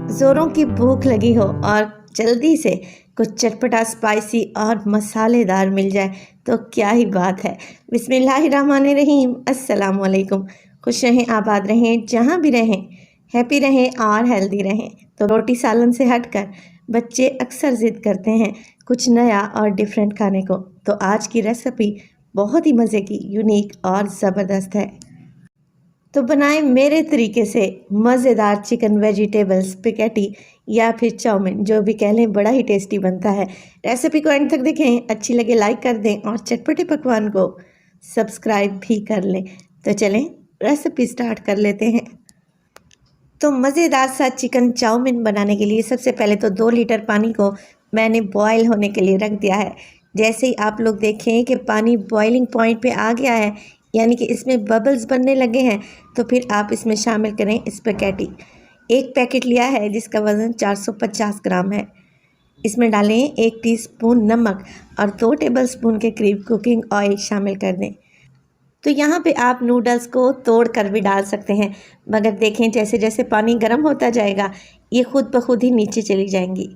ज़ोरों की भूख लगी हो और जल्दी से कुछ चटपटा स्पाइसी और मसालेदार मिल जाए तो क्या ही बात है। बिस्मिल्लाहिर्रहमानिर्रहीम, अस्सलाम वालेकुम। खुश रहें, आबाद रहें, जहाँ भी रहें, हैप्पी रहें और हेल्दी रहें। तो रोटी सालन से हटकर बच्चे अक्सर ज़िद करते हैं कुछ नया और डिफरेंट खाने को। तो आज की रेसिपी बहुत ही मज़े की, यूनिक और ज़बरदस्त है। तो बनाएं मेरे तरीके से मज़ेदार चिकन वेजिटेबल स्पैगेटी या फिर चाउमीन, जो भी कह लें, बड़ा ही टेस्टी बनता है। रेसिपी को एंड तक देखें, अच्छी लगे लाइक कर दें और चटपटे पकवान को सब्सक्राइब भी कर लें। तो चलें रेसिपी स्टार्ट कर लेते हैं। तो मज़ेदार सा चिकन चाउमीन बनाने के लिए सबसे पहले तो 2 लीटर पानी को मैंने बॉयल होने के लिए रख दिया है। जैसे ही आप लोग देखें कि पानी बॉइलिंग पॉइंट पे आ गया है, यानी कि इसमें बबल्स बनने लगे हैं, तो फिर आप इसमें शामिल करें स्पैगेटी। एक पैकेट लिया है जिसका वज़न 450 ग्राम है। इसमें डालें 1 टीस्पून नमक और 2 टेबलस्पून के करीब कुकिंग ऑयल शामिल कर दें। तो यहाँ पे आप नूडल्स को तोड़ कर भी डाल सकते हैं, मगर देखें जैसे जैसे पानी गर्म होता जाएगा ये खुद ब खुद ही नीचे चली जाएंगी।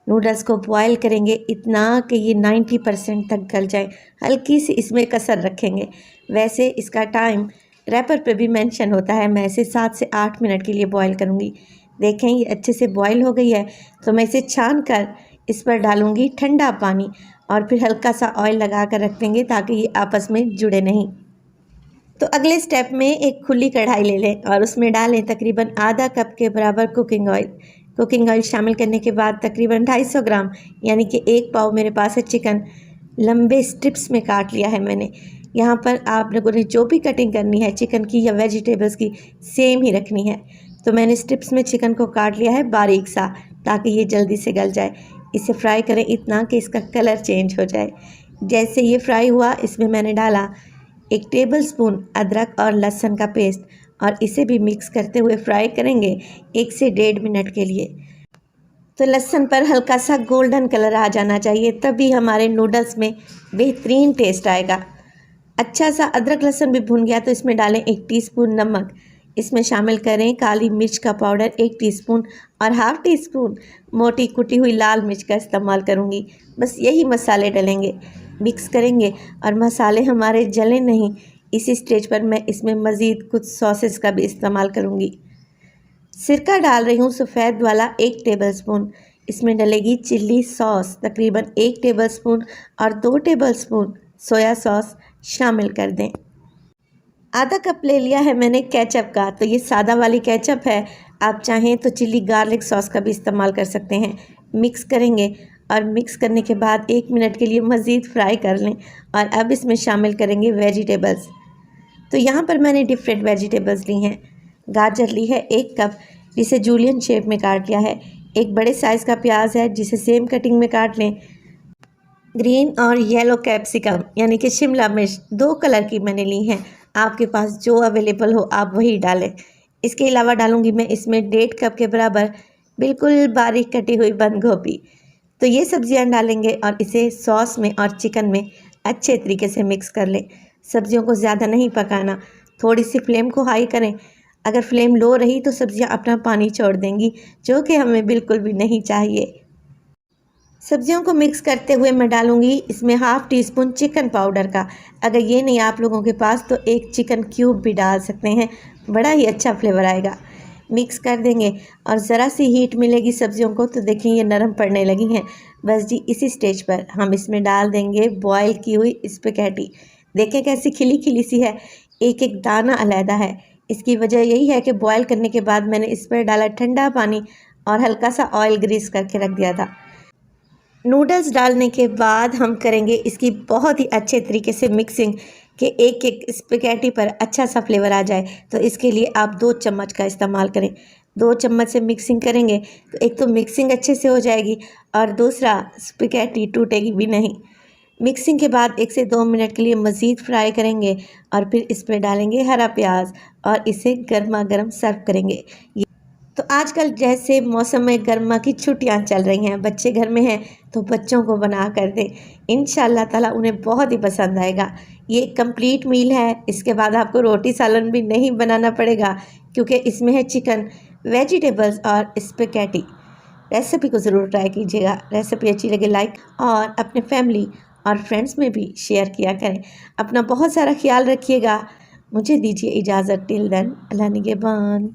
नूडल्स को बॉयल करेंगे इतना कि ये 90% तक गल जाए, हल्की सी इसमें कसर रखेंगे। वैसे इसका टाइम रैपर पे भी मेंशन होता है। मैं इसे 7 से 8 मिनट के लिए बॉयल करूँगी। देखें ये अच्छे से बॉयल हो गई है, तो मैं इसे छान कर इस पर डालूँगी ठंडा पानी और फिर हल्का सा ऑयल लगा कर रख देंगे ताकि ये आपस में जुड़े नहीं। तो अगले स्टेप में एक खुली कढ़ाई ले लें और उसमें डालें तकरीबन आधा कप के बराबर कुकिंग ऑयल। कुकिंग ऑयल शामिल करने के बाद तकरीबन 250 ग्राम यानी कि 1 पाव मेरे पास है चिकन लंबे स्ट्रिप्स में काट लिया है मैंने। यहाँ पर आप लोगों ने जो भी कटिंग करनी है चिकन की या वेजिटेबल्स की, सेम ही रखनी है। तो मैंने स्ट्रिप्स में चिकन को काट लिया है बारीक सा, ताकि ये जल्दी से गल जाए। इसे फ्राई करें इतना कि इसका कलर चेंज हो जाए। जैसे ये फ्राई हुआ, इसमें मैंने डाला 1 टेबलस्पून अदरक और लहसुन का पेस्ट और इसे भी मिक्स करते हुए फ्राई करेंगे 1 से 1.5 मिनट के लिए। तो लहसुन पर हल्का सा गोल्डन कलर आ जाना चाहिए, तभी हमारे नूडल्स में बेहतरीन टेस्ट आएगा। अच्छा सा अदरक लहसुन भी भुन गया तो इसमें डालें 1 टीस्पून नमक। इसमें शामिल करें काली मिर्च का पाउडर 1 टीस्पून और हाफ़ टी स्पून मोटी कुटी हुई लाल मिर्च का इस्तेमाल करूँगी। बस यही मसाले डलेंगे, मिक्स करेंगे और मसाले हमारे जले नहीं। इसी स्टेज पर मैं इसमें मज़ीद कुछ सॉसेस का भी इस्तेमाल करूँगी। सिरका डाल रही हूँ सफ़ेद वाला 1 टेबलस्पून। इसमें डलेगी चिल्ली सॉस तकरीबन 1 टेबलस्पून और 2 टेबलस्पून सोया सॉस शामिल कर दें। आधा कप ले लिया है मैंने केचप का, तो ये सादा वाली केचप है। आप चाहें तो चिल्ली गार्लिक सॉस का भी इस्तेमाल कर सकते हैं। मिक्स करेंगे और मिक्स करने के बाद 1 मिनट के लिए मज़ीद फ्राई कर लें और अब इसमें शामिल करेंगे वेजिटेबल्स। तो यहाँ पर मैंने डिफरेंट वेजिटेबल्स ली हैं। गाजर ली है 1 कप, जिसे जूलियन शेप में काट लिया है। एक बड़े साइज़ का प्याज है जिसे सेम कटिंग में काट लें। ग्रीन और येलो कैप्सिकम यानी कि शिमला मिर्च 2 कलर की मैंने ली हैं। आपके पास जो अवेलेबल हो आप वही डालें। इसके अलावा डालूँगी मैं इसमें 1.5 कप के बराबर बिल्कुल बारीक कटी हुई बंद गोभी। तो ये सब्जियां डालेंगे और इसे सॉस में और चिकन में अच्छे तरीके से मिक्स कर लें। सब्जियों को ज़्यादा नहीं पकाना, थोड़ी सी फ्लेम को हाई करें। अगर फ्लेम लो रही तो सब्जियां अपना पानी छोड़ देंगी, जो कि हमें बिल्कुल भी नहीं चाहिए। सब्जियों को मिक्स करते हुए मैं डालूंगी इसमें half tea spoon chicken powder का। अगर ये नहीं आप लोगों के पास तो 1 चिकन क्यूब भी डाल सकते हैं, बड़ा ही अच्छा फ्लेवर आएगा। मिक्स कर देंगे और ज़रा सी हीट मिलेगी सब्जियों को तो देखिए ये नरम पड़ने लगी हैं। बस जी इसी स्टेज पर हम इसमें डाल देंगे बॉयल की हुई स्पैगेटी। देखें कैसी खिली खिली सी है, एक एक दाना अलहदा है। इसकी वजह यही है कि बॉयल करने के बाद मैंने इस पर डाला ठंडा पानी और हल्का सा ऑयल ग्रीस करके रख दिया था। नूडल्स डालने के बाद हम करेंगे इसकी बहुत ही अच्छे तरीके से मिक्सिंग कि एक एक स्पैगेटी पर अच्छा सा फ्लेवर आ जाए। तो इसके लिए आप 2 चम्मच का इस्तेमाल करें। 2 चम्मच से मिक्सिंग करेंगे तो एक तो मिक्सिंग अच्छे से हो जाएगी और दूसरा स्पैगेटी टूटेगी भी नहीं। मिक्सिंग के बाद 1 से 2 मिनट के लिए मज़ीद फ्राई करेंगे और फिर इस पर डालेंगे हरा प्याज और इसे गर्मा गर्म सर्व करेंगे। तो आजकल जैसे मौसम में गर्मा की छुट्टियां चल रही हैं, बच्चे घर में हैं, तो बच्चों को बना कर दें। इंशाल्लाह ताला उन्हें बहुत ही पसंद आएगा। ये कंप्लीट मील है। इसके बाद आपको रोटी सालन भी नहीं बनाना पड़ेगा क्योंकि इसमें है चिकन। वेजिटेबल्स और स्पेगेटी। रेसिपी को ज़रूर ट्राई कीजिएगा। रेसिपी अच्छी लगे लाइक और अपने फैमिली और फ्रेंड्स में भी शेयर किया करें। अपना बहुत सारा ख्याल रखिएगा। मुझे दीजिए इजाज़त। टिल देन, अल्लाह निगहबान।